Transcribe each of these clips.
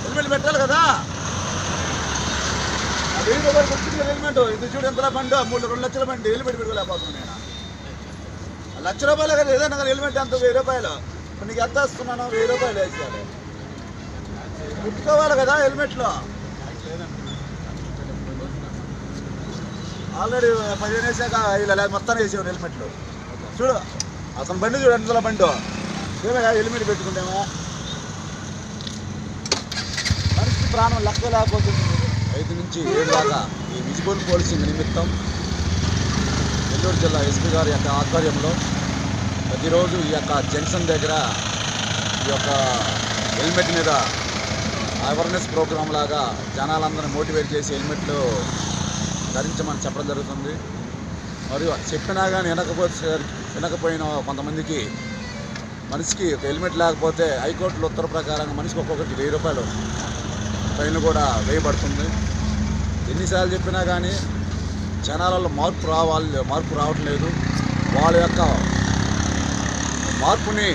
Helmet పెట్టాలి కదా. 1000 రూపాయలు వచ్చింది హెల్మెట్. ఇది చూడు ఎంతలా బండి, 2 లక్షల బండి హెల్మెట్ పెట్టుకోలేకపోతున్నాను నేను. ₹1,00,000 కదా ఏదైనా కానీ హెల్మెట్ అంత 1000 రూపాయలు. ఇప్పుడు నీకు ఎంత వస్తున్నాను? 1000 రూపాయలు వేసాడు. పెట్టుకోవాలి కదా హెల్మెట్లో. ఆల్రెడీ 15 వేసాక ఇలా మొత్తం వేసేవాడు హెల్మెట్లు. చూడు అతను బండి చూడు ఎంతలా బండి. ఏమయ్యా హెల్మెట్ పెట్టుకుంటామా? మనిషికి ప్రాణం లెక్క లేకపోతుంది. 5 నుంచి 7 దాకా ఈ విజిబుల్ పోలీసింగ్ నిమిత్తం నెల్లూరు జిల్లా ఎస్పీ గారి యొక్క ఆధ్వర్యంలో ప్రతిరోజు ఈ యొక్క జంక్షన్ దగ్గర ఈ యొక్క హెల్మెట్ మీద అవేర్నెస్ ప్రోగ్రామ్ లాగా జనాలందరినీ మోటివేట్ చేసి హెల్మెట్లు ధరించమని చెప్పడం జరుగుతుంది. మరియు చెప్పినా కానీ వినకపోయిన కొంతమందికి మనిషికి ఒక హెల్మెట్ లేకపోతే హైకోర్టులో ఉత్తర్వు ప్రకారంగా మనిషికి ఒక్కొక్కరికి 1000 రూపాయలు ఫైన్ కూడా వేయబడుతుంది. ఎన్నిసార్లు చెప్పినా కానీ జనాలలో మార్పు రావట్లేదు. వాళ్ళ యొక్క మార్పుని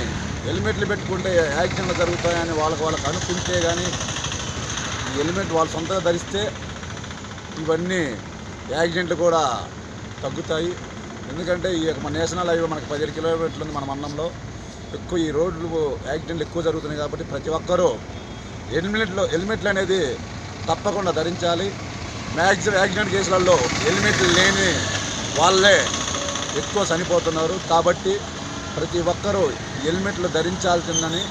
హెల్మెట్లు పెట్టుకుంటే యాక్సిడెంట్లు జరుగుతాయని వాళ్ళకు అనుకుంటే కానీ ఈ హెల్మెట్ వాళ్ళు సొంతంగా ధరిస్తే ఇవన్నీ యాక్సిడెంట్లు కూడా తగ్గుతాయి. ఎందుకంటే ఈ యొక్క నేషనల్ హైవే మనకు 17 కిలోమీటర్లు ఉంది మన మండలంలో. ఎక్కువ ఈ రోడ్లు యాక్సిడెంట్లు ఎక్కువ జరుగుతున్నాయి కాబట్టి ప్రతి ఒక్కరూ హెల్మెట్లు అనేది తప్పకుండా ధరించాలి. మ్యాక్సిమం యాక్సిడెంట్ కేసులలో హెల్మెట్లు లేని వాళ్ళే ఎక్కువ చనిపోతున్నారు. కాబట్టి ప్రతి ఒక్కరూ హెల్మెట్లు ధరించాల్సిందని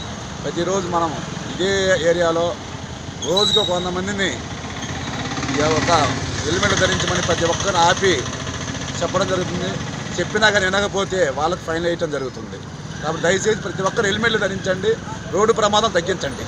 ప్రతిరోజు మనం ఇదే ఏరియాలో రోజుకు కొంతమందిని ఒక హెల్మెట్ ధరించమని ప్రతి ఒక్కరిని ఆపి చెప్పడం జరుగుతుంది. చెప్పినా కానీ వినకపోతే వాళ్ళకి ఫైన్ వేయటం జరుగుతుంది. కాబట్టి దయచేసి ప్రతి ఒక్కరు హెల్మెట్లు ధరించండి, రోడ్డు ప్రమాదం తగ్గించండి.